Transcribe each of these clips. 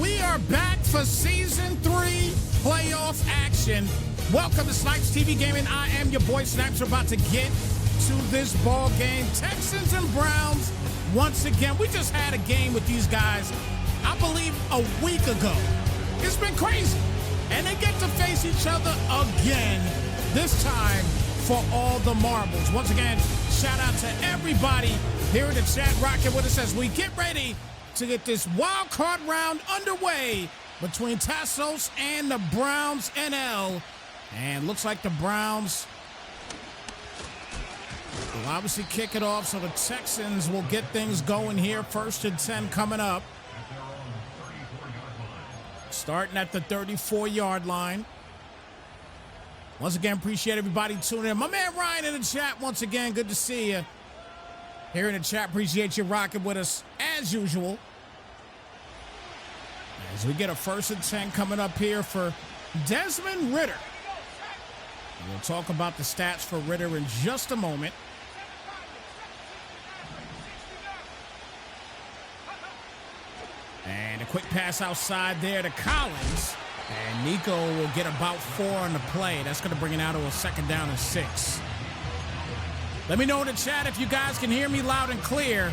We are back for Season 3 playoff action. Welcome to Snypz TV Gaming. I am your boy Snypz. We're about to get to this ball game. Texans and Browns once again. We just had a game with these guys, I believe, a week ago. It's been crazy. And they get to face each other again, this time for all the marbles. Once again, shout out to everybody here in the chat rocking with us as we get ready to get this wild card round underway between Tassos and the Browns NL. And looks like the Browns will obviously kick it off, so the Texans will get things going here. 1st and 10 coming up. Starting at the 34-yard line. Once again, appreciate everybody tuning in. My man Ryan in the chat, once again, good to see you. Here in the chat, appreciate you rocking with us as usual. As we get a 1st and 10 coming up here for Desmond Ridder. And we'll talk about the stats for Ridder in just a moment. And a quick pass outside there to Collins. And Nico will get about 4 on the play. That's going to bring it out to a 2nd down and 6. Let me know in the chat if you guys can hear me loud and clear.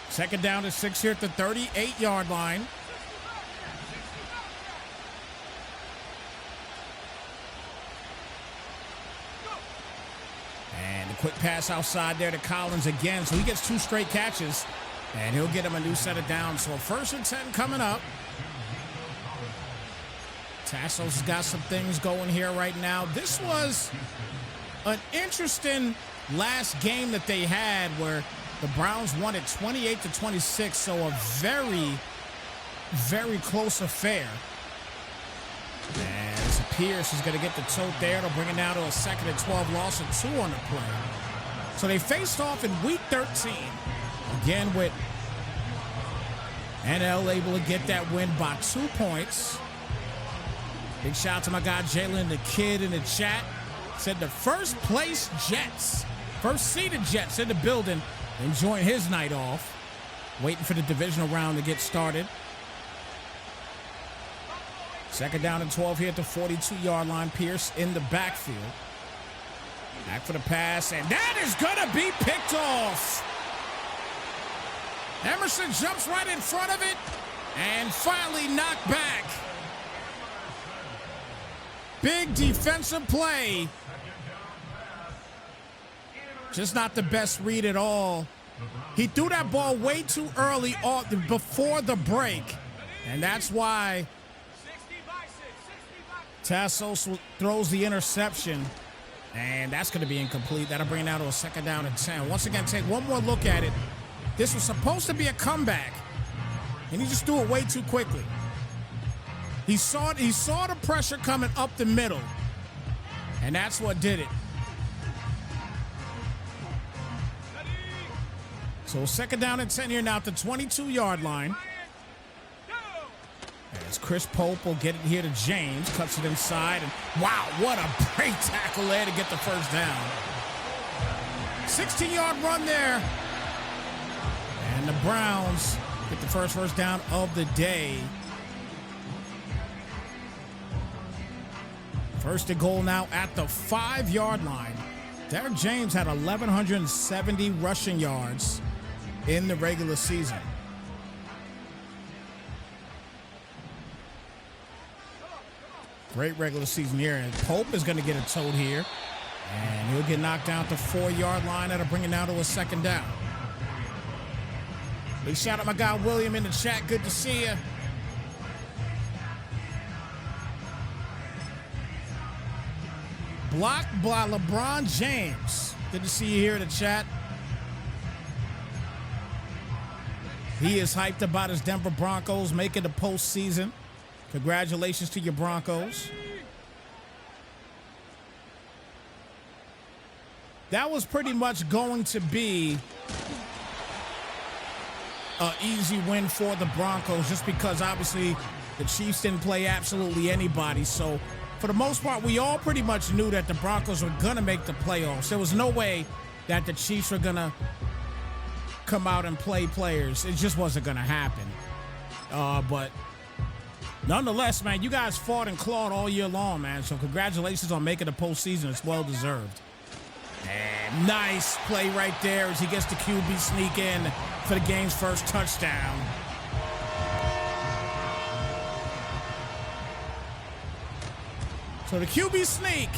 Second down and 6 here at the 38-yard line. And a quick pass outside there to Collins again. So he gets 2 straight catches, and he'll get him a new set of downs. So 1st and 10 coming up. Tassos has got some things going here right now. This was an interesting last game that they had where the Browns won it 28-26, so a very, very close affair. And Pierce is going to get the tote there. It'll bring it down to a 2nd and 12 loss and 2 on the play. So they faced off in Week 13, again with NL able to get that win by 2 points. Big shout out to my guy Jalen the Kid in the chat. Said the first place Jets, first seeded Jets in the building, enjoying his night off. Waiting for the divisional round to get started. 2nd down and 12 here at the 42-yard line. Pierce in the backfield. Back for the pass, and that is gonna be picked off. Emerson jumps right in front of it and finally knocked back. Big defensive play. Just not the best read at all. He threw that ball way too early before the break. And that's why Tassos throws the interception. And that's going to be incomplete. That'll bring it out to a 2nd down and 10. Once again, take one more look at it. This was supposed to be a comeback, and he just threw it way too quickly. He saw the pressure coming up the middle, and that's what did it. So 2nd down and 10 here now at the 22-yard line. As Chris Pope will get it here to James, cuts it inside, and wow, what a great tackle there to get the 1st down. 16-yard run there. And the Browns get the first down of the day. 1st and goal now at the 5-yard line. Derek James had 1,170 rushing yards in the regular season. Great regular season here, and Pope is going to get a tote here, and he'll get knocked down at the 4-yard line. That'll bring it down to a 2nd down. Big shout out my guy William in the chat. Good to see you. Blocked by LeBron James. Good to see you here in the chat. He is hyped about his Denver Broncos making the postseason. Congratulations to your Broncos. That was pretty much going to be an easy win for the Broncos just because obviously the Chiefs didn't play absolutely anybody. So for the most part, we all pretty much knew that the Broncos were going to make the playoffs. There was no way that the Chiefs were going to come out and play players. It just wasn't going to happen. But nonetheless, man, you guys fought and clawed all year long, man. So congratulations on making the postseason. It's well-deserved. And nice play right there as he gets the QB sneak in for the game's first touchdown. So the QB sneak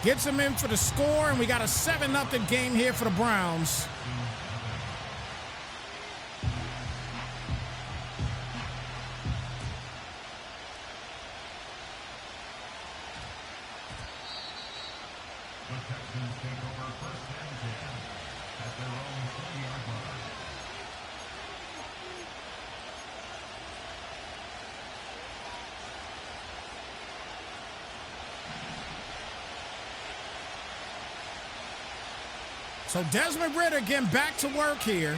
gets him in for the score, and we got a 7-0 game here for the Browns. The Texans take over first and 10 at their own 30-yard line. So Desmond Ridder getting back to work here.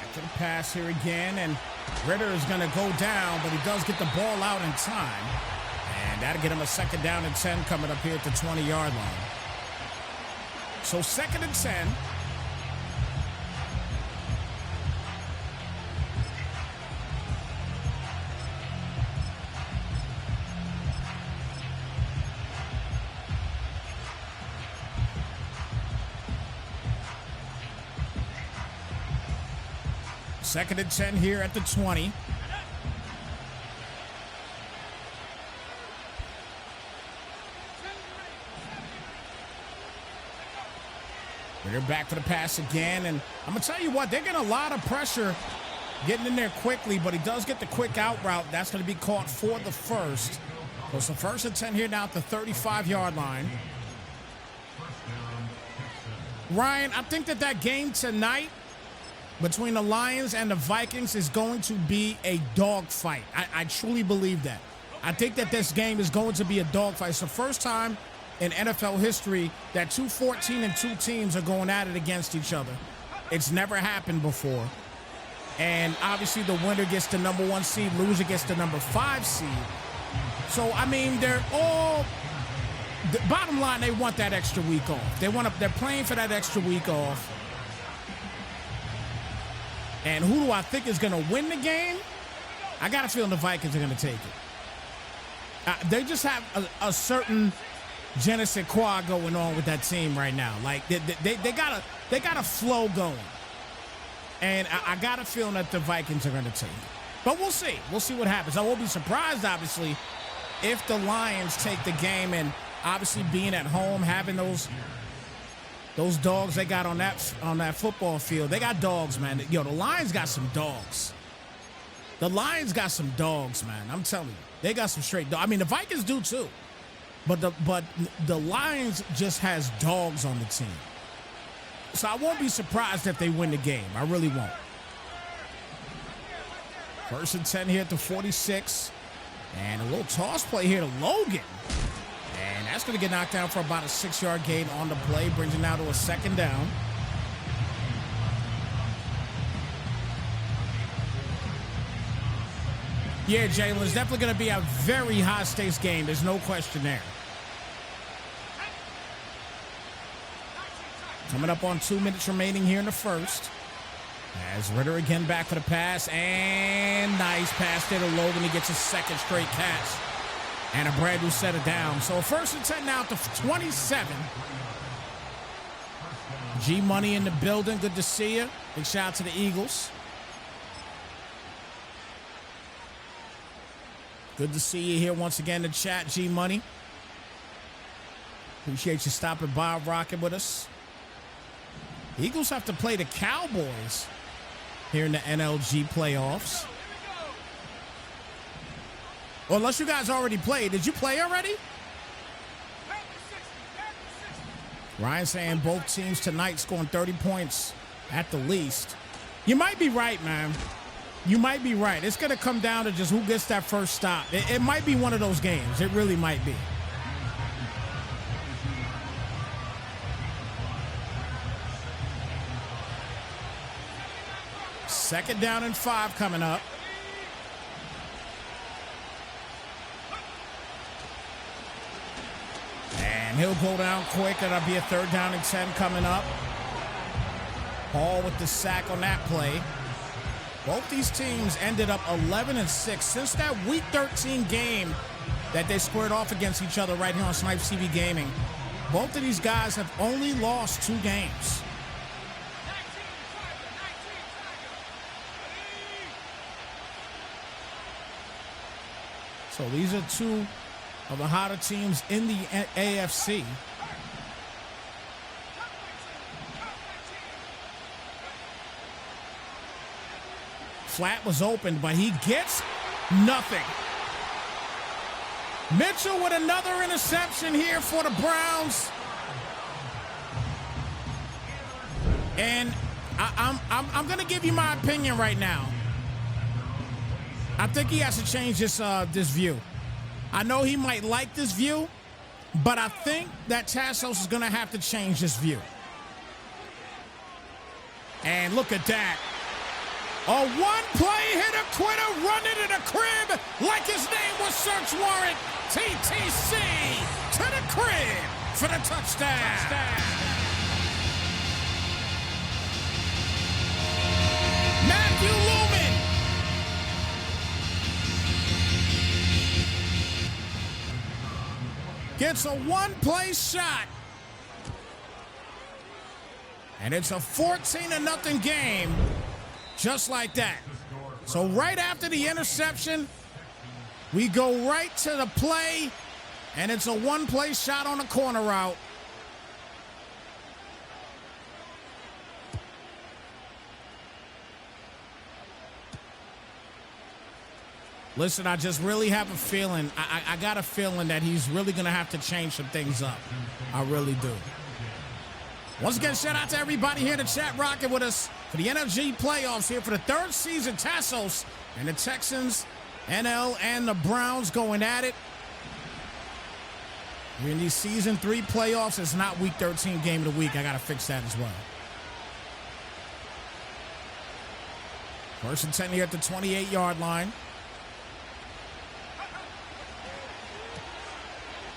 After the pass here again, and Ridder is going to go down, but he does get the ball out in time. And that'll get him a second down and 10 coming up here at the 20-yard line. So second and 10. Second and 10 here at the 20. They're back for the pass again, and I'm going to tell you what, they're getting a lot of pressure getting in there quickly, but he does get the quick out route. That's going to be caught for the first. So it's the first and 10 here now at the 35-yard line. Ryan, I think that game tonight between the Lions and the Vikings is going to be a dogfight. I truly believe that. I think that this game is going to be a dogfight. It's the first time in NFL history that 2 14-2 teams are going at it against each other. It's never happened before. And obviously the winner gets the number 1 seed, loser gets the number 5 seed. So, I mean, they're all, the bottom line, they want that extra week off. They're playing for that extra week off. And who do I think is going to win the game? I got a feeling the Vikings are going to take it. They just have a certain je ne sais quoi going on with that team right now. Like they got a flow going, and I got a feeling that the Vikings are going to take it. But we'll see. We'll see what happens. I won't be surprised, obviously, if the Lions take the game, and obviously being at home, having those dogs they got on that football field. They got dogs, man. Yo, the Lions got some dogs. The Lions got some dogs, man. I'm telling you. They got some straight dogs. I mean, the Vikings do too. But the Lions just has dogs on the team. So I won't be surprised if they win the game. I really won't. First and 10 here at the 46. And a little toss play here to Logan. And that's going to get knocked down for about a 6-yard gain on the play. Brings it now to a second down. Yeah, Jalen, it's definitely going to be a very high-stakes game. There's no question there. Coming up on 2 minutes remaining here in the first. As Ridder again back for the pass. And nice pass there to Logan. He gets his second straight catch. And a brand new set of down. So first and 10 now to 27. G-Money in the building. Good to see you. Big shout out to the Eagles. Good to see you here once again in the chat, G-Money. Appreciate you stopping by, rocking with us. Eagles have to play the Cowboys here in the NLG playoffs. Well, unless you guys already played. Did you play already? Ryan saying both teams tonight scoring 30 points at the least. You might be right, man. You might be right. It's going to come down to just who gets that first stop. It might be one of those games. It really might be. Second down and 5 coming up. And he'll go down quick. That'll be a 3rd down and 10 coming up. Hall with the sack on that play. Both these teams ended up 11-6 since that Week 13 game that they squared off against each other right here on Snypz TV Gaming. Both of these guys have only lost 2 games. So these are 2 of the hotter teams in the AFC. Flat was open, but he gets nothing. Mitchell with another interception here for the Browns. And I'm going to give you my opinion right now. I think he has to change this view. I know he might like this view, but I think that Tassos is going to have to change this view. And look at that. A one-play hitter quitter running in a crib like his name was search warrant. TTC to the crib for the touchdown. Matthew Lumen. Gets a one-play shot. And it's a 14-0 game. Just like that. So right after the interception, we go right to the play, and it's a one-play shot on the corner route. Listen, I just really have a feeling, I got a feeling that he's really going to have to change some things up. I really do. Once again, shout out to everybody here in the chat rocking with us for the NFG playoffs here for the 3rd season. Tassos and the Texans, NL and the Browns going at it. We're in these season 3 playoffs. It's not Week 13 game of the week. I got to fix that as well. 1st and 10 here at the 28-yard line.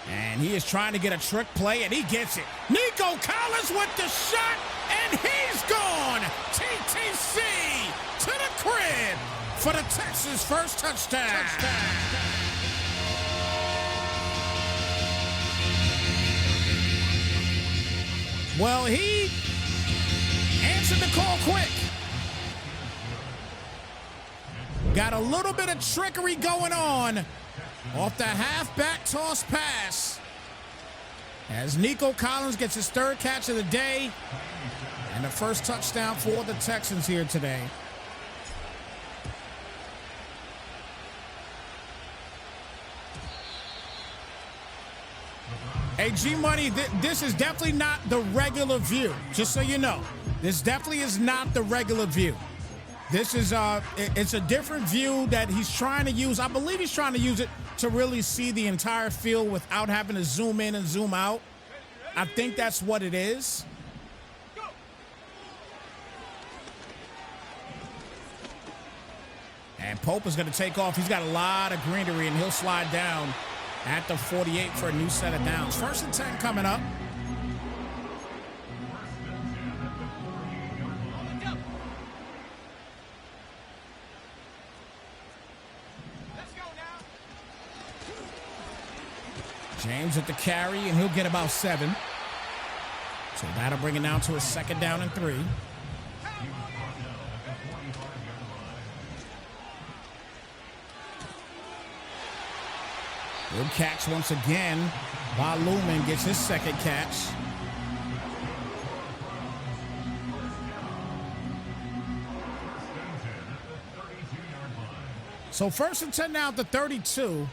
And he is trying to get a trick play, and he gets it. Nico Collins with the shot, and he's gone. TTC to the crib for the Texans' first touchdown. Well, he answered the call quick. Got a little bit of trickery going on off the halfback toss pass as Nico Collins gets his 3rd catch of the day and the first touchdown for the Texans here today. Hey, G-Money, this is definitely not the regular view, just so you know. This definitely is not the regular view. This is it's a different view that he's trying to use. I believe he's trying to use it to really see the entire field without having to zoom in and zoom out. I think that's what it is. And Pope is going to take off. He's got a lot of greenery, and he'll slide down at the 48 for a new set of downs. 1st and 10 coming up. James at the carry, and he'll get about 7. So that'll bring it down to a 2nd down and 3. Good catch once again by Lumen, gets his 2nd catch. So 1st and 10 now at the 32.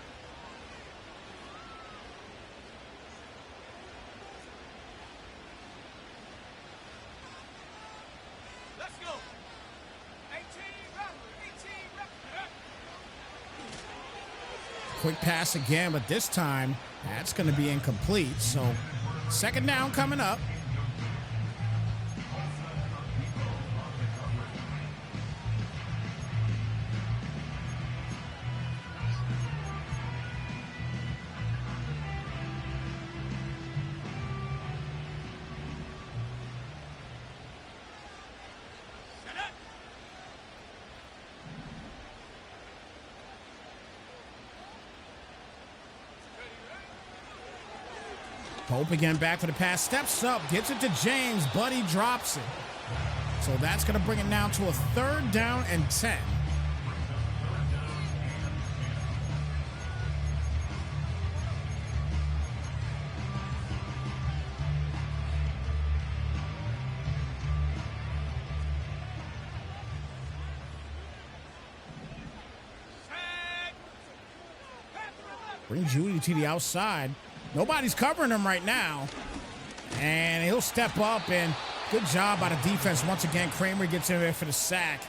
Quick pass again, but this time that's going to be incomplete. So 2nd down coming up. Pope again back for the pass. Steps up. Gets it to James. Buddy drops it. So that's going to bring it down to a 3rd down and 10. Bring Judy to the outside. Nobody's covering him right now. And he'll step up, and good job by the defense. Once again, Kramer gets in there for the sack.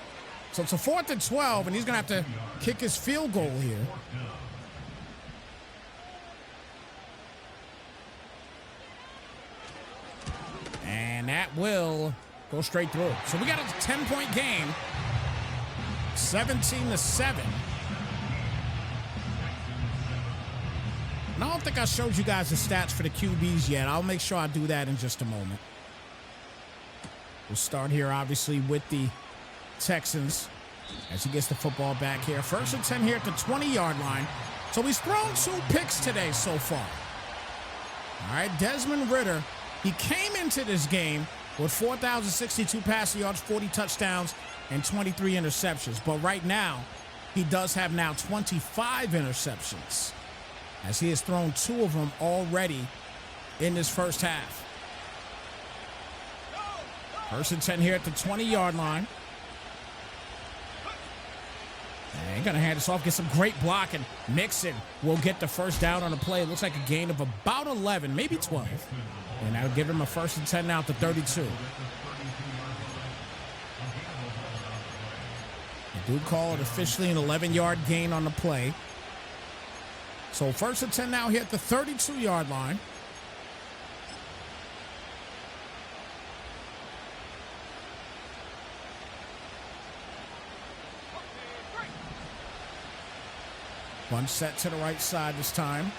So it's a 4th and 12, and he's going to have to kick his field goal here. And that will go straight through. So we got a 10-point game, 17-7. And I don't think I showed you guys the stats for the QBs yet. I'll make sure I do that in just a moment. We'll start here, obviously, with the Texans as he gets the football back here. 1st and 10 here at the 20-yard line. So he's thrown 2 picks today so far. All right, Desmond Ridder, he came into this game with 4,062 passing yards, 40 touchdowns, and 23 interceptions. But right now, he does have now 25 interceptions, as he has thrown 2 of them already in this first half. 1st and 10 here at the 20-yard line. And going to hand this off, get some great blocking. Mixon will get the 1st down on the play. It looks like a gain of about 11, maybe 12. And that'll give him a 1st and 10 now at the 32. They do call it officially an 11-yard gain on the play. So 1st and 10 now here at the 32-yard line. One set to the right side this time.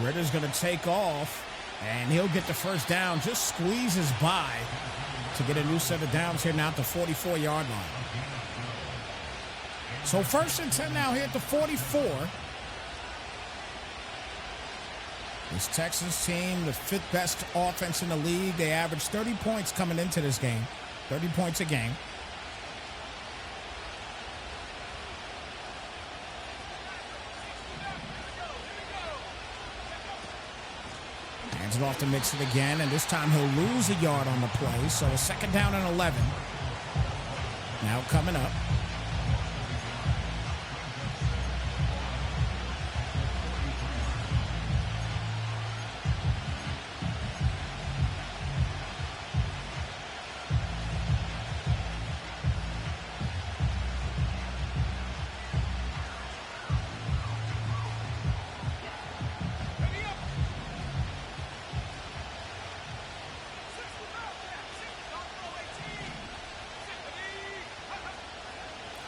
Ritter's going to take off, and he'll get the 1st down. Just squeezes by to get a new set of downs here now at the 44-yard line. So 1st and 10 now here at the 44. This Texans team, the 5th best offense in the league. They averaged 30 points coming into this game. 30 points a game. Hands it off to Mixon again, and this time he'll lose a yard on the play. So a 2nd down and 11. Now coming up.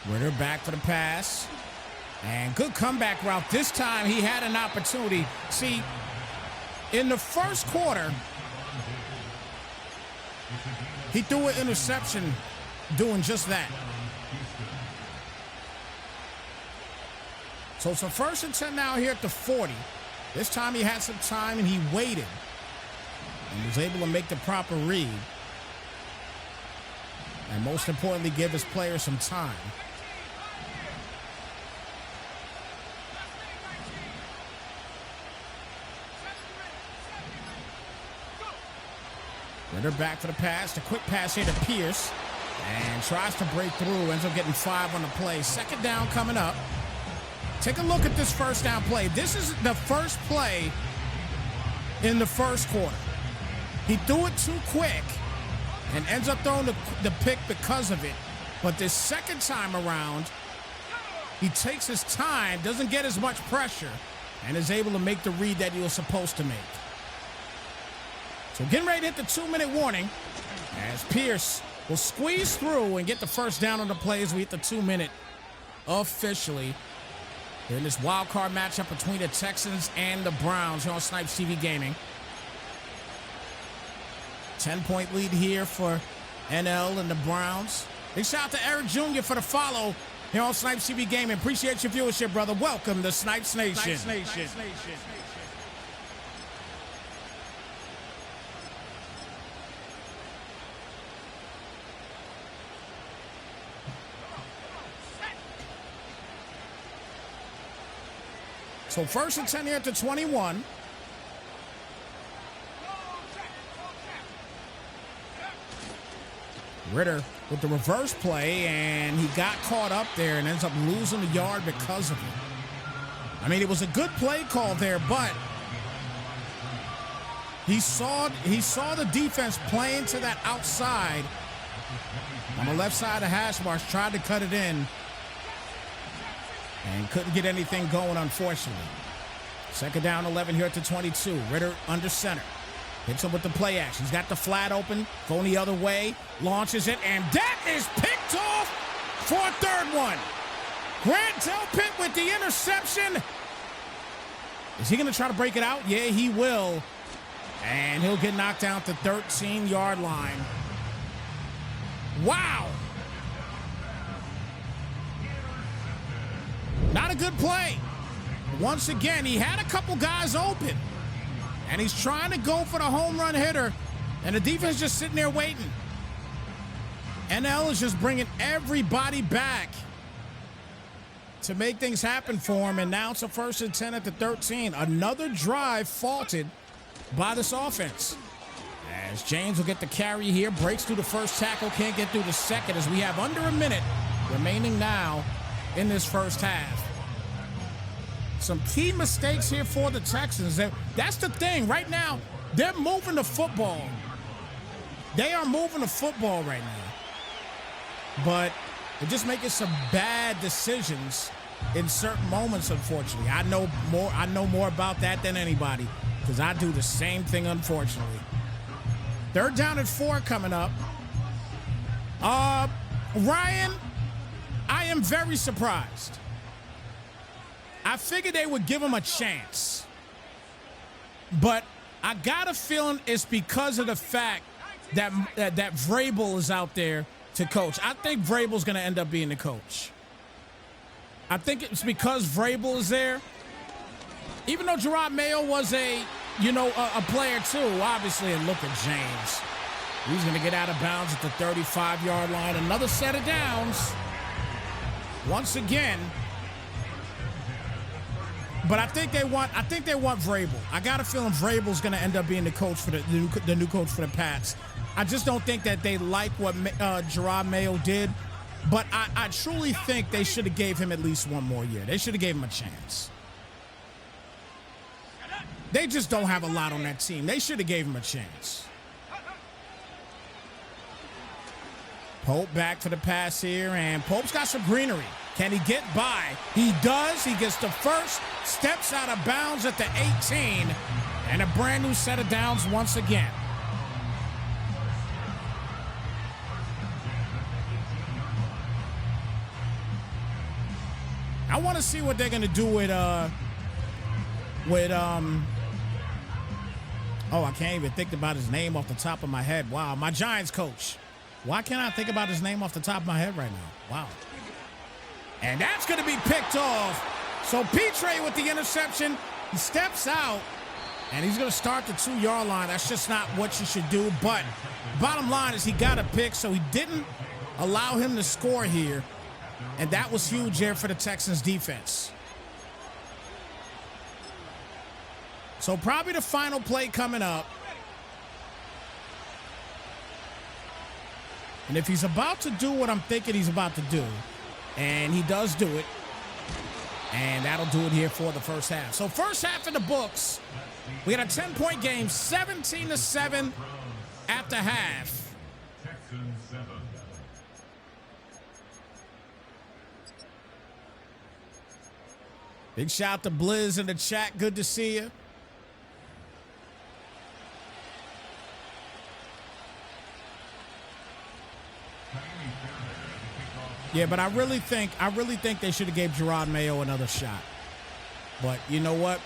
Ridder back for the pass. And good comeback route. This time he had an opportunity. See, in the first quarter, he threw an interception doing just that. So it's a 1st and 10 now here at the 40. This time he had some time and he waited and was able to make the proper read. And most importantly, give his players some time. Ridder back for the pass. The quick pass here to Pierce. And tries to break through. Ends up getting 5 on the play. 2nd down coming up. Take a look at this 1st down play. This is the first play in the first quarter. He threw it too quick and ends up throwing the pick because of it. But this 2nd time around, he takes his time, doesn't get as much pressure, and is able to make the read that he was supposed to make. So getting ready to hit the 2-minute warning as Pierce will squeeze through and get the 1st down on the play as we hit the 2-minute officially in this wild card matchup between the Texans and the Browns here on Snypz TV Gaming. 10-point lead here for NL and the Browns. Big shout out to Eric Jr. for the follow here on Snypz TV Gaming. Appreciate your viewership, brother. Welcome to Snypz Nation. So 1st and 10 here at the 21. Ritter with the reverse play, and he got caught up there and ends up losing a yard because of it. I mean, it was a good play call there, but he saw the defense playing to that outside on the left side of hash marks, tried to cut it in, and couldn't get anything going, unfortunately. 2nd down, 11 here at the 22. Ritter under center. Hits him with the play action. He's got the flat open, going the other way, launches it, and that is picked off for a 3rd one. Grant Delpit with the interception. Is he going to try to break it out? Yeah, he will. And he'll get knocked down at the 13-yard line. Wow. Not a good play. Once again, he had a couple guys open. And he's trying to go for the home run hitter, and the defense just sitting there waiting. NL is just bringing everybody back to make things happen for him, and now it's a 1st and 10 at the 13. Another drive faulted by this offense. As James will get the carry here, breaks through the first tackle, can't get through the second, as we have under a minute remaining now in this first half. Some key mistakes here for the Texans. That's the thing. Right now, they're moving the football. They are moving the football right now. But they're just making some bad decisions in certain moments, unfortunately. I know more about that than anybody because I do the same thing, unfortunately. 3rd down and 4 coming up. Ryan, I am very surprised. I figured they would give him a chance. But I got a feeling it's because of the fact that Vrabel is out there to coach. I think Vrabel's going to end up being the coach. I think it's because Vrabel is there. Even though Gerard Mayo was a player too, obviously, and look at James. He's going to get out of bounds at the 35-yard line. Another set of downs. Once again. But I think they want Vrabel. I got a feeling Vrabel's going to end up being the coach for the new coach for the Pats. I just don't think that they like what Gerard Mayo did. But I truly think they should have gave him at least one more year. They should have gave him a chance. They just don't have a lot on that team. They should have gave him a chance. Pope back for the pass here, and Pope's got some greenery. Can he get by? He does. He gets the first, steps out of bounds at the 18, and a brand new set of downs once again. I want to see what they're going to do with oh, I can't even think about his name off the top of my head. Wow, my Giants coach. Why can't I think about his name off the top of my head right now? Wow. And that's going to be picked off. So Petre with the interception. He steps out, and he's going to start the 2-yard line. That's just not what you should do. But bottom line is he got a pick, so he didn't allow him to score here. And that was huge there for the Texans defense. So probably the final play coming up. And if he's about to do what I'm thinking he's about to do, and he does do it, and that'll do it here for the first half. So first half in the books, we had a 10-point game, 17-7 at the half. Texans 7. Big shout out to Blizz in the chat. Good to see you. Yeah, but I really think they should have gave Gerard Mayo another shot. But you know what?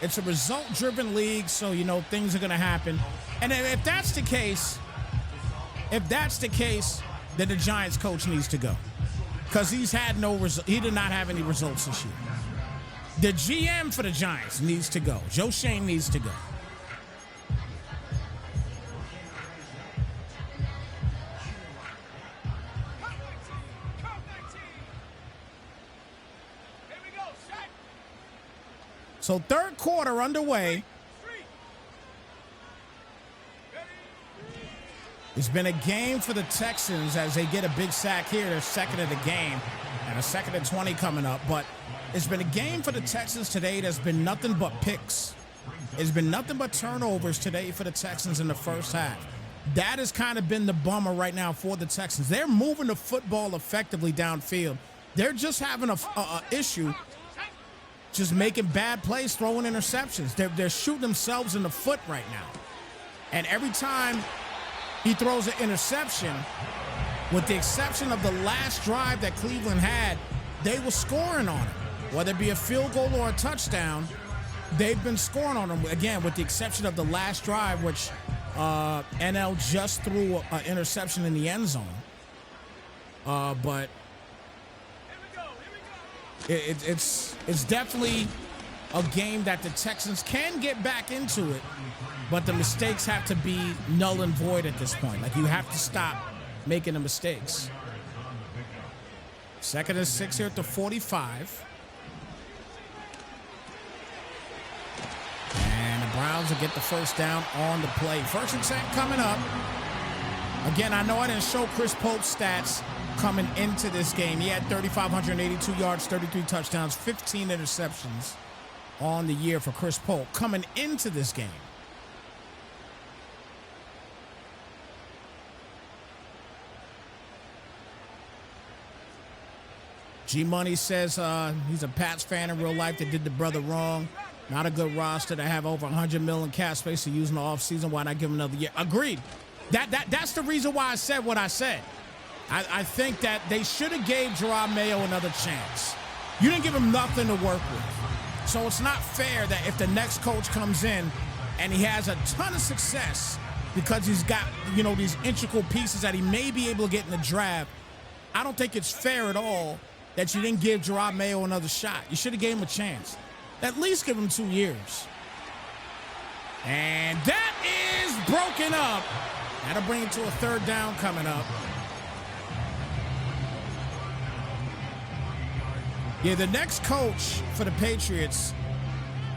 It's a result-driven league, so, you know, things are going to happen. And if that's the case, then the Giants coach needs to go. Because he did not have any results this year. The GM for the Giants needs to go. Joe Shane needs to go. So third quarter underway. It's been a game for the Texans as they get a big sack here. They're second of the game and a second and 20 coming up. But it's been a game for the Texans today that's been nothing but picks. It's been nothing but turnovers today for the Texans in the first half. That has kind of been the bummer right now for the Texans. They're moving the football effectively downfield. They're just having a issue just making bad plays, throwing interceptions. They're shooting themselves in the foot right now. And every time he throws an interception, with the exception of the last drive that Cleveland had, they were scoring on him. Whether it be a field goal or a touchdown, they've been scoring on him. Again, with the exception of the last drive, which NL just threw an interception in the end zone. But it's definitely a game that the Texans can get back into it, but the mistakes have to be null and void at this point. Like, you have to stop making the mistakes. Second and 6 here at the 45. And the Browns will get the first down on the play. First and 10 coming up. Again, I know I didn't show Chris Pope's stats coming into this game. He had 3,582 yards, 33 touchdowns, 15 interceptions on the year for Chris Pope coming into this game. G-Money says he's a Pats fan in real life that did the brother wrong. Not a good roster to have over 100 million cap space to use in the offseason. Why not give him another year? Agreed. That's the reason why I said what I said. I think that they should have gave Gerard Mayo another chance. You didn't give him nothing to work with. So it's not fair that if the next coach comes in and he has a ton of success because he's got, you know, these integral pieces that he may be able to get in the draft, I don't think it's fair at all that you didn't give Gerard Mayo another shot. You should have gave him a chance. At least give him 2 years. And that is broken up. That'll bring it to a third down coming up. Yeah, the next coach for the Patriots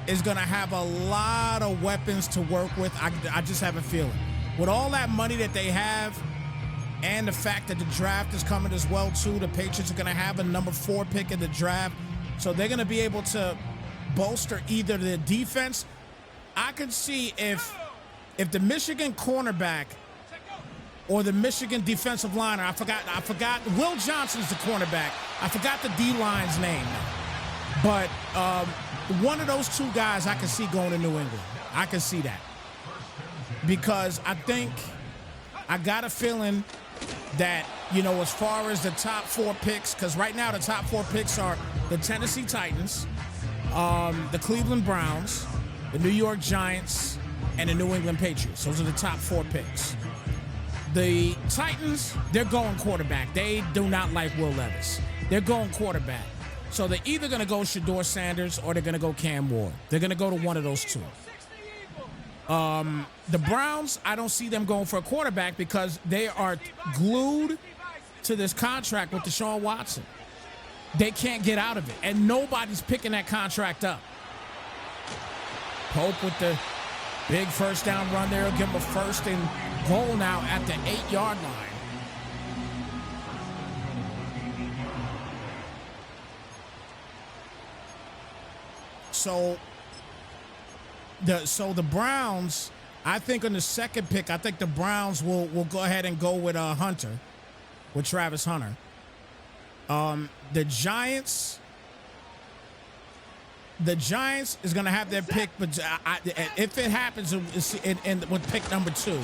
is going to have a lot of weapons to work with. I just have a feeling. With all that money that they have and the fact that the draft is coming as well, too, the Patriots are going to have a number 4 pick in the draft. So they're going to be able to bolster either the defense. I could see if the Michigan cornerback or the Michigan defensive liner, I forgot, Will Johnson's the cornerback. I forgot the D-line's name. But one of those two guys I can see going to New England. I can see that. Because I think, I got a feeling that, you know, as far as the top 4 picks, because right now the top 4 picks are the Tennessee Titans, the Cleveland Browns, the New York Giants, and the New England Patriots. Those are the top 4 picks. The Titans, they're going quarterback. They do not like Will Levis. They're going quarterback. So they're either going to go Shedeur Sanders or they're going to go Cam Ward. They're going to go to one of those two. The Browns, I don't see them going for a quarterback because they are glued to this contract with Deshaun Watson. They can't get out of it, and nobody's picking that contract up. Pope with the big first down run there. Give him a first and goal now at the 8-yard line. So the Browns, I think on the second pick, I think the Browns will go ahead and go with Hunter, with Travis Hunter. The Giants is going to have their pick, but if it happens with pick number 2,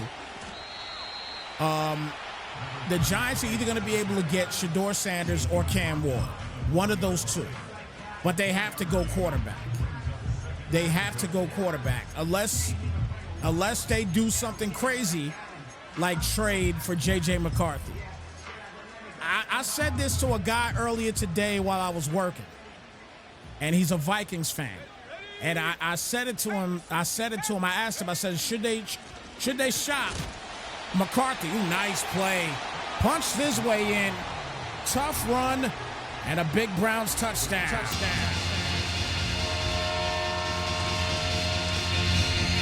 the Giants are either going to be able to get Shedeur Sanders or Cam Ward, one of those two, but they have to go quarterback. they have to go quarterback unless they do something crazy like trade for J.J. McCarthy. I said this to a guy earlier today while I was working, and he's a Vikings fan. And I said it to him. I asked him, I said, should they shop McCarthy? Ooh, nice play. Punched his way in. Tough run and a big Browns touchdown.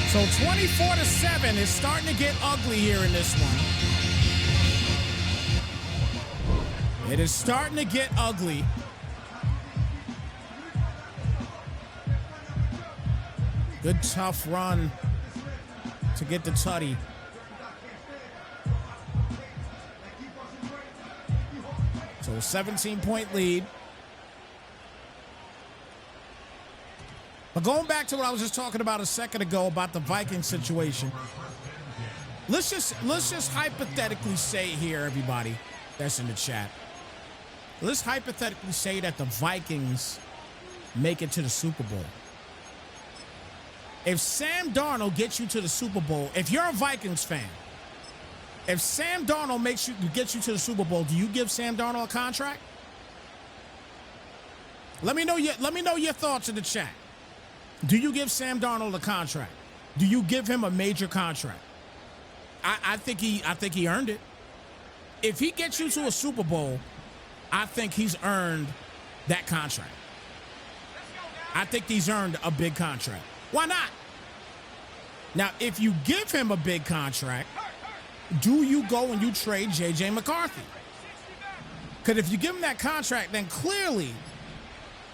So 24-7 is starting to get ugly here in this one. It is starting to get ugly. Good tough run to get the tutty. So a 17-point lead. But going back to what I was just talking about a second ago about the Vikings situation, let's just hypothetically say here, everybody that's in the chat, let's hypothetically say that the Vikings make it to the Super Bowl. If Sam Darnold gets you to the Super Bowl, if you're a Vikings fan, if Sam Darnold gets you to the Super Bowl, do you give Sam Darnold a contract? Let me know your thoughts in the chat. Do you give Sam Darnold a contract? Do you give him a major contract? I think he earned it. If he gets you to a Super Bowl, I think he's earned that contract. I think he's earned a big contract. Why not? Now, if you give him a big contract, do you go and you trade J.J. McCarthy? Because if you give him that contract, then clearly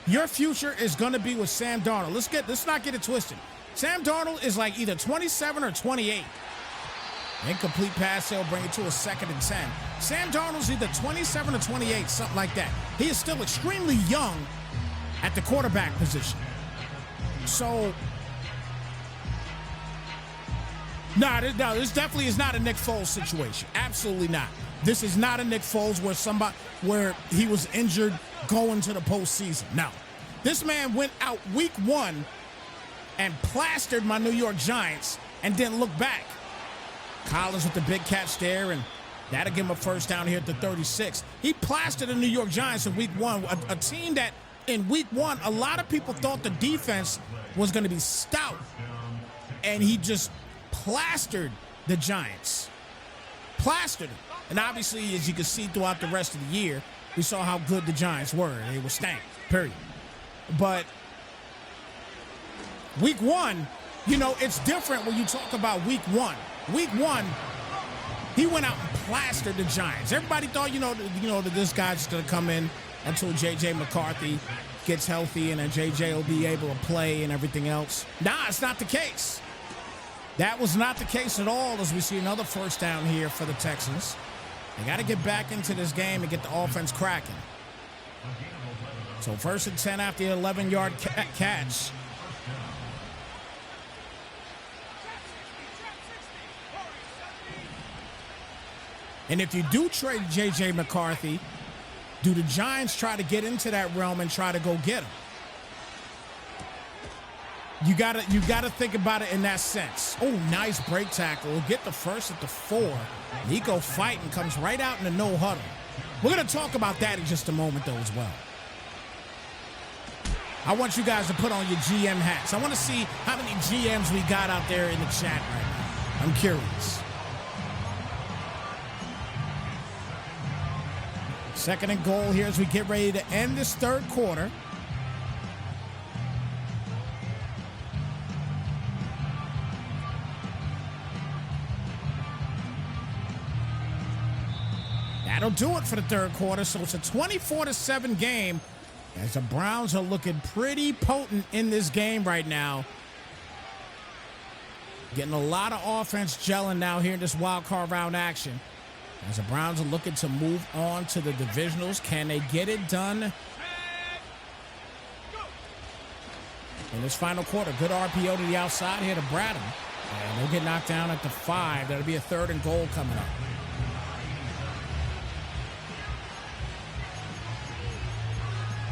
your future is going to be with Sam Darnold. Let's not get it twisted. Sam Darnold is like either 27 or 28. Incomplete pass, he'll bring it to a 2nd and 10. Sam Darnold's either 27 or 28, something like that. He is still extremely young at the quarterback position. So, this definitely is not a Nick Foles situation. Absolutely not. This is not a Nick Foles where he was injured going to the postseason. No. This man went out week 1 and plastered my New York Giants and didn't look back. Collins with the big catch there, and that'll give him a first down here at the 36. He plastered the New York Giants in week 1, a team that in week 1, a lot of people thought the defense was going to be stout, and he just plastered the Giants. Plastered them. And obviously, as you can see throughout the rest of the year, we saw how good the Giants were. They were stank, period. But week 1, it's different when you talk about week 1. Week 1, he went out and plastered the Giants. Everybody thought, that this guy's going to come in until J.J. McCarthy gets healthy and then J.J. will be able to play and everything else. Nah, it's not the case. That was not the case at all, as we see another first down here for the Texans. They got to get back into this game and get the offense cracking. So 1st and 10 after the 11-yard catch. And if you do trade J.J. McCarthy, do the Giants try to get into that realm and try to go get him? You gotta think about it in that sense. Oh, nice break tackle. We'll get the first at the 4. Nico fighting, comes right out in the no huddle. We're gonna talk about that in just a moment, though, as well. I want you guys to put on your GM hats. I want to see how many GMs we got out there in the chat right now. I'm curious. 2nd and goal here as we get ready to end this 3rd quarter. That'll do it for the 3rd quarter. So it's a 24-7 game as the Browns are looking pretty potent in this game right now. Getting a lot of offense gelling now here in this wild card round action. As the Browns are looking to move on to the divisionals, can they get it done in this final quarter? Good RPO to the outside here to Bradham. And they'll get knocked down at the 5. That'll be a 3rd and goal coming up.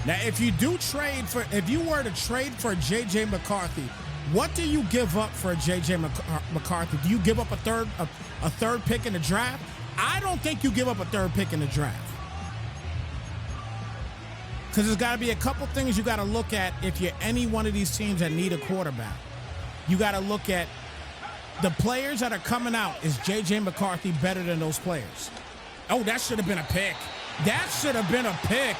Now, if you were to trade for J.J. McCarthy, what do you give up for J.J. McCarthy? Do you give up a third pick in the draft? I don't think you give up a third pick in the draft. Because there's got to be a couple things you got to look at if you're any one of these teams that need a quarterback. You got to look at the players that are coming out. Is J.J. McCarthy better than those players? Oh, that should have been a pick. That should have been a pick.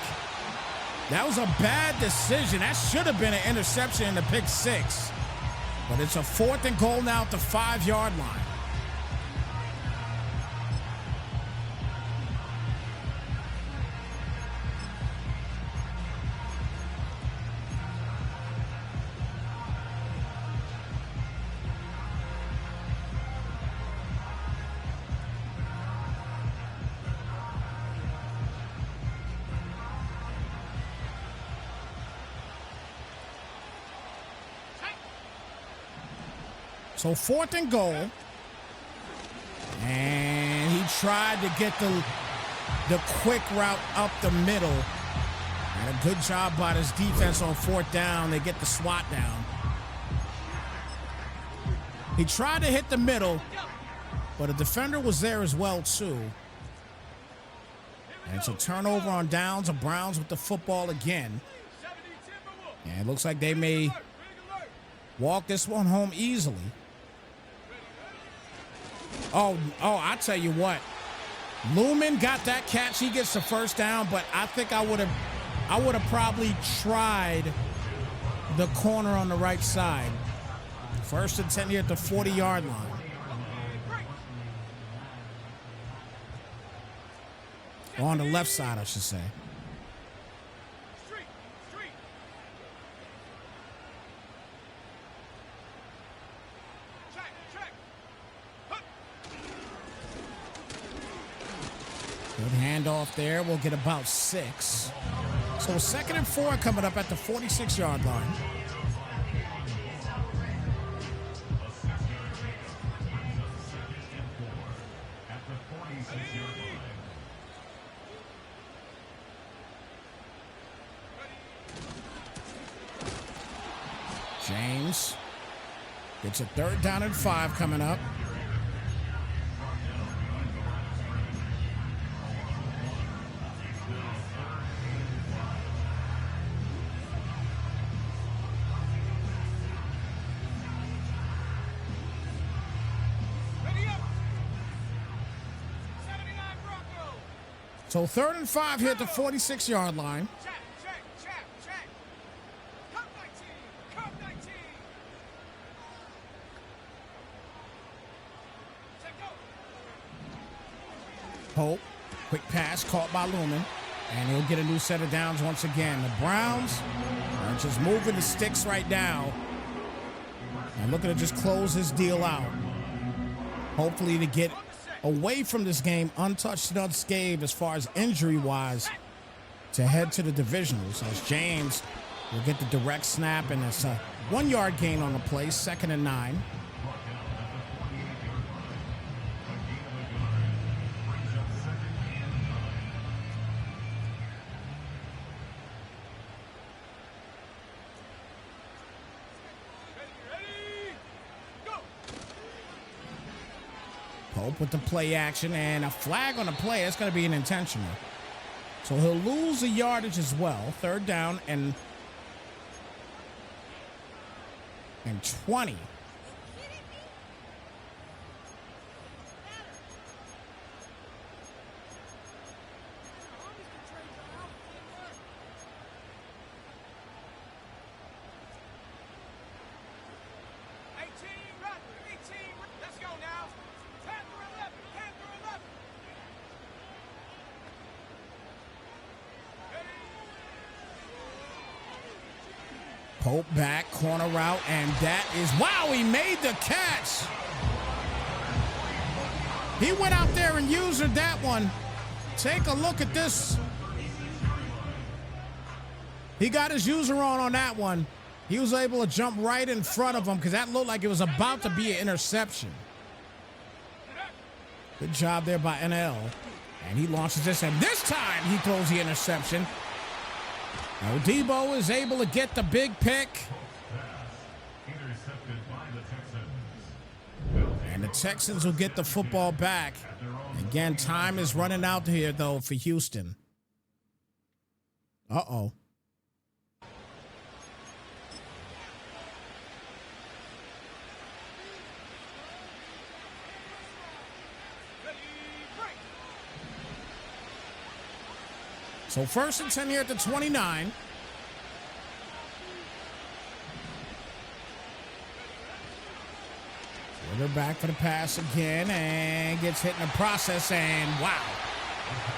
That was a bad decision. That should have been an interception in the pick six. But it's a 4th and goal now at the 5-yard line. So 4th and goal, and he tried to get the quick route up the middle. And a good job by his defense on 4th down. They get the swat down. He tried to hit the middle, but a defender was there as well too. And it's a turnover on downs. The Browns with the football again. And it looks like they may walk this one home easily. Oh, I tell you what. Lumen got that catch. He gets the first down, but I think I would have probably tried the corner on the right side. 1st and 10 here at the 40-yard line. Or on the left side, I should say. Good handoff there. We'll get about 6. So 2nd and 4 coming up at the 46-yard line. James gets a 3rd down and 5 coming up. So 3rd and 5 here at the 46-yard line. Pope, quick pass caught by Lumen, and he'll get a new set of downs once again. The Browns are just moving the sticks right now and looking to just close this deal out. Hopefully to get away from this game untouched and unscathed as far as injury-wise to head to the divisionals, as James will get the direct snap, and it's a 1-yard gain on the play, 2nd and 9. Pope with the play action and a flag on the play. It's going to be an intentional. So he'll lose the yardage as well. 3rd down and 20. Pope back, corner route, and that is, wow, he made the catch. He went out there and used that one. Take a look at this. He got his user on that one. He was able to jump right in front of him because that looked like it was about to be an interception. Good job there by NL. And he launches this, and this time he throws the interception. Debo is able to get the big pick. Intercepted by the Texans. And the Texans will get the football back. Again, time is running out here, though, for Houston. Uh-oh. So 1st and 10 here at the 29. They're back for the pass again and gets hit in the process. And wow,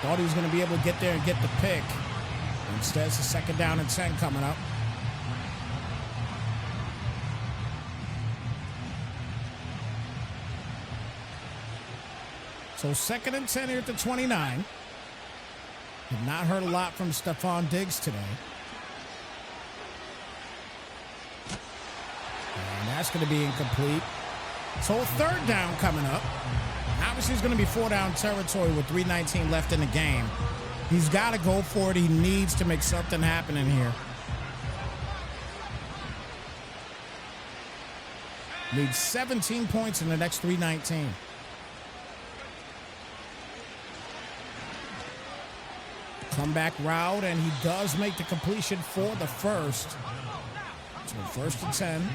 thought he was going to be able to get there and get the pick. Instead, it's a 2nd down and 10 coming up. So 2nd and 10 here at the 29. Have not heard a lot from Stephon Diggs today. And that's going to be incomplete. So 3rd down coming up. Obviously, it's going to be 4-down territory with 3:19 left in the game. He's got to go for it. He needs to make something happen in here. Needs 17 points in the next 3:19. Comeback route, and he does make the completion for the first. So 1st and 10.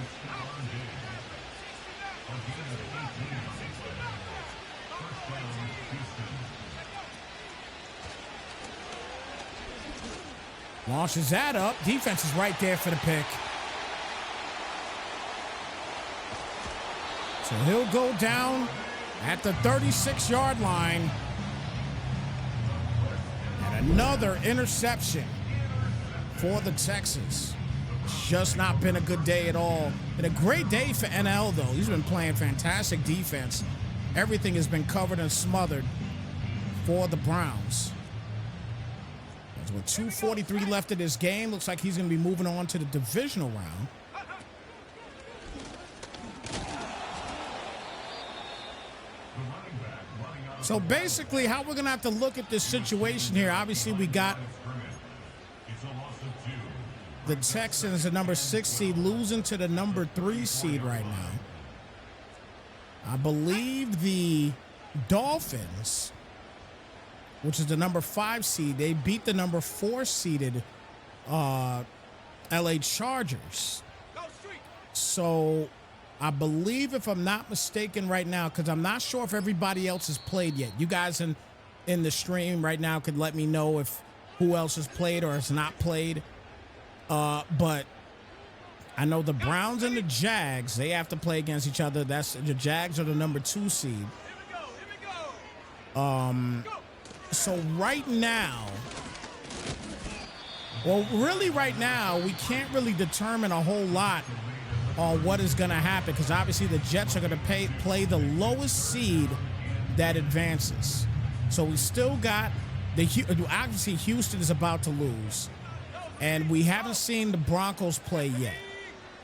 Launches that up. Defense is right there for the pick. So he'll go down at the 36-yard line. And another interception for the Texans. Just not been a good day at all. Been a great day for NL, though. He's been playing fantastic defense. Everything has been covered and smothered for the Browns. With 2:43 left in this game, looks like he's going to be moving on to the divisional round. So basically, how we're going to have to look at this situation here, obviously we got the Texans, the number 6 seed, losing to the number 3 seed right now. I believe the Dolphins, which is the number 5 seed, they beat the number 4 seeded LA Chargers. So I believe, if I'm not mistaken right now, because I'm not sure if everybody else has played yet. You guys in the stream right now could let me know if who else has played or has not played. But I know the Browns and the Jags, they have to play against each other. That's the Jags are the number 2 seed. So right now, well, really right now, we can't really determine a whole lot on what is going to happen, because obviously the Jets are going to play the lowest seed that advances. So we still got obviously Houston is about to lose, and we haven't seen the Broncos play yet.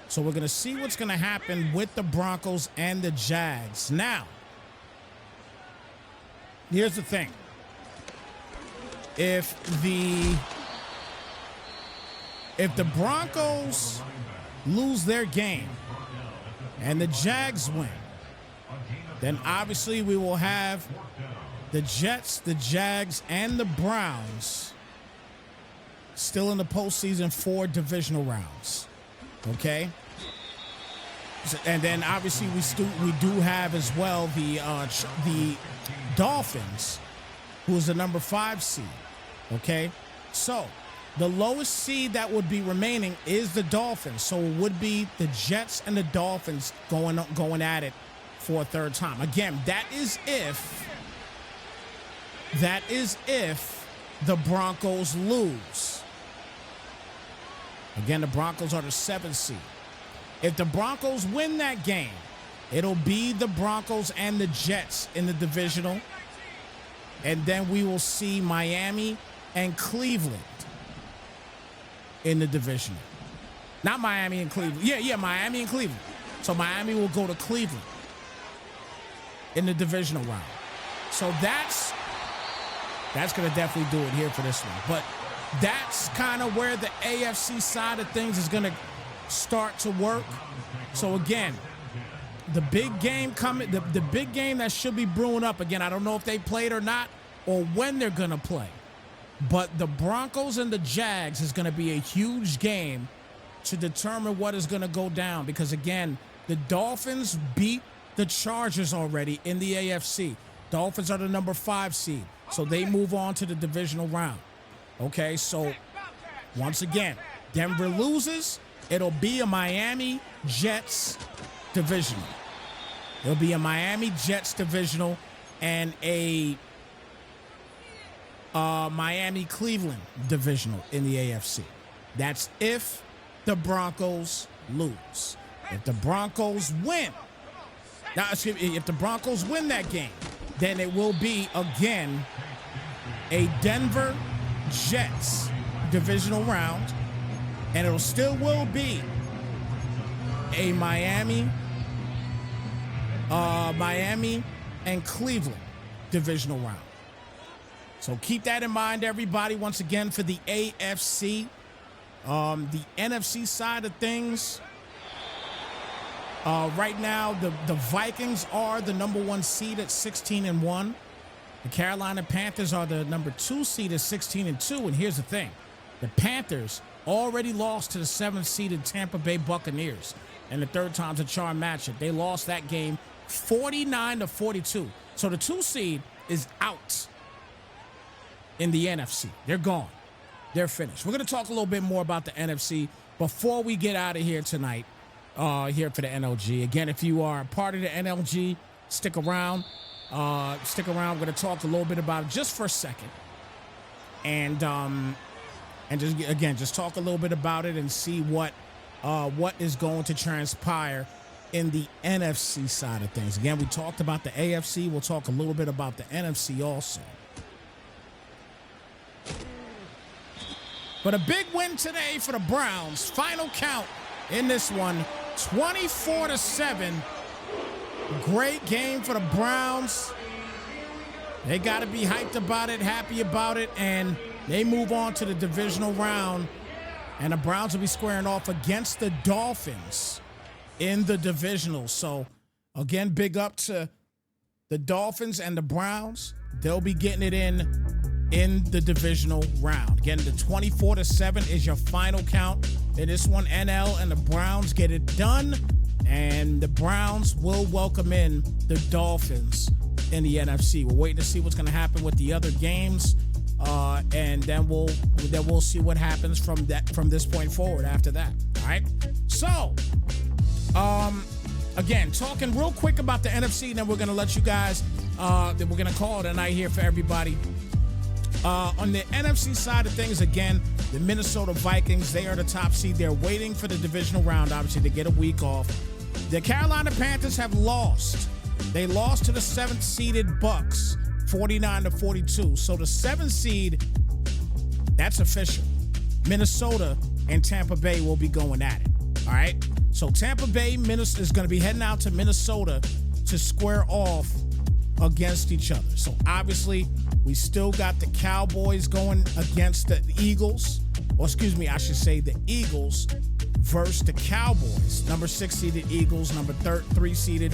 So we're going to see what's going to happen with the Broncos and the Jags. Now, here's the thing. If the Broncos lose their game and the Jags win, then obviously we will have the Jets, the Jags, and the Browns still in the postseason for divisional rounds. Okay? And then obviously we do have as well the Dolphins, who is the number 5 seed. Okay? So the lowest seed that would be remaining is the Dolphins. So it would be the Jets and the Dolphins going at it for a third time. Again, that is if the Broncos lose. Again, the Broncos are the 7th seed. If the Broncos win that game, it'll be the Broncos and the Jets in the divisional. And then we will see Miami and Cleveland in the divisional. Not Miami and Cleveland. Yeah, Miami and Cleveland. So Miami will go to Cleveland in the divisional round. So that's going to definitely do it here for this one. But that's kind of where the AFC side of things is going to start to work. So again, the big game coming, the big game that should be brewing up. Again, I don't know if they played or not or when they're going to play. But the Broncos and the Jags is going to be a huge game to determine what is going to go down. Because, again, the Dolphins beat the Chargers already in the AFC. Dolphins are the number 5 seed, so they move on to the divisional round. Okay, so once again, Denver loses, it'll be a Miami Jets divisional. It'll be a Miami Jets divisional and a Miami-Cleveland divisional in the AFC. That's if the Broncos lose. If the Broncos win, if the Broncos win that game, then it will be, again, a Denver Jets divisional round, and it'll still will be a Miami and Cleveland divisional round. So keep that in mind, everybody. Once again, for the AFC, the NFC side of things, right now the Vikings are the number 1 seed at 16-1. The Carolina Panthers are the number 2 seed at 16-2. And here's the thing: the Panthers already lost to the 7th seeded Tampa Bay Buccaneers in the third time's a charm matchup. They lost that game 49-42. So the 2 seed is out in the NFC. They're gone. They're finished. We're going to talk a little bit more about the NFC before we get out of here tonight, here for the NLG. Again, if you are a part of the NLG, stick around. Stick around. We're going to talk a little bit about it just for a second. And just talk a little bit about it and see what is going to transpire in the NFC side of things. Again, we talked about the AFC. We'll talk a little bit about the NFC also. But a big win today for the Browns. Final count in this one, 24-7. Great game for the Browns. They got to be hyped about it, happy about it, and they move on to the divisional round. And the Browns will be squaring off against the Dolphins in the divisional. So, again, big up to the Dolphins and the Browns. They'll be getting it in the divisional round. Again, the 24-7 is your final count. In this one, NL and the Browns get it done, and the Browns will welcome in the Dolphins in the NFC. We're waiting to see what's going to happen with the other games, and then we'll see what happens from this point forward after that. All right. So, again, talking real quick about the NFC, and then we're going to let you guys. Then we're going to call it a night here for everybody. On the NFC side of things, again, the Minnesota Vikings, they are the top seed. They're waiting for the divisional round, obviously, to get a week off. The Carolina Panthers have lost. They lost to the 7th seeded Bucks, 49-42. So the 7th seed, that's official. Minnesota and Tampa Bay will be going at it. All right? So Tampa Bay is going to be heading out to Minnesota to square off against each other. So obviously, we still got the Cowboys going against the Eagles. Or excuse me, I should say the Eagles versus the Cowboys. Number 6 seeded Eagles, number 3 seeded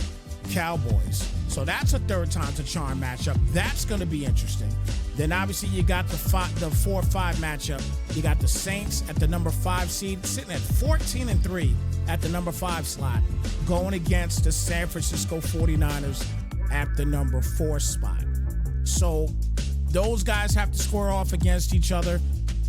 Cowboys. So that's a third time to charm matchup. That's going to be interesting. Then obviously you got the 4-5 matchup. You got the Saints at the number 5 seed, sitting at 14-3 at the number 5 slot, going against the San Francisco 49ers at the number 4 spot. So those guys have to square off against each other.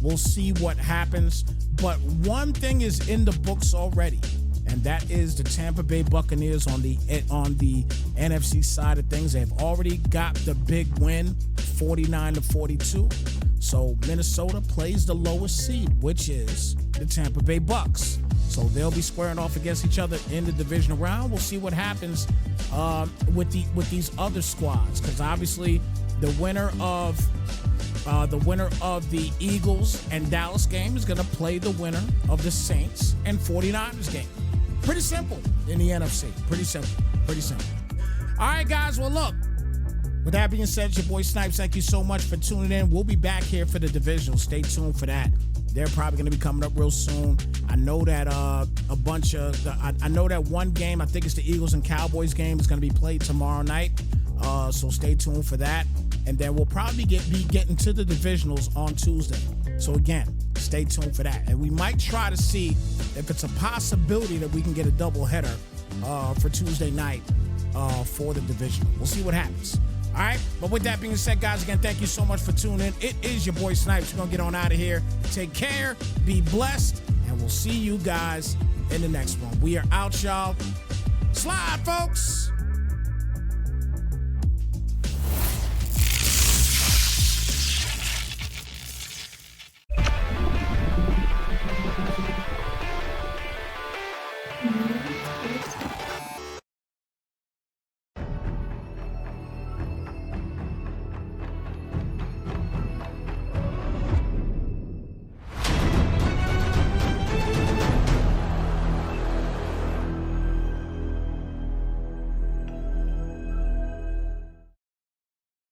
We'll see what happens. But one thing is in the books already, and that is the Tampa Bay Buccaneers on the NFC side of things. They've already got the big win, 49-42. So Minnesota plays the lowest seed, which is the Tampa Bay Bucks. So they'll be squaring off against each other in the divisional round. We'll see what happens with these other squads, because obviously the winner of the Eagles and Dallas game is going to play the winner of the Saints and 49ers game. Pretty simple in the NFC. Pretty simple. All right, guys. Well, look, With that being said, it's your boy Snypz. Thank you so much for tuning in. We'll be back here for the divisional. Stay tuned for that. They're probably going to be coming up real soon. I know that I know that one game, I think it's the Eagles and Cowboys game, is going to be played tomorrow night. So stay tuned for that. And then we'll probably be getting to the divisionals on Tuesday. So again, stay tuned for that. And we might try to see if it's a possibility that we can get a doubleheader for Tuesday night for the divisional. We'll see what happens. All right, but with that being said, guys, again, thank you so much for tuning in. It is your boy Snypz. We're going to get on out of here. Take care, be blessed, and we'll see you guys in the next one. We are out, y'all. Slide, folks.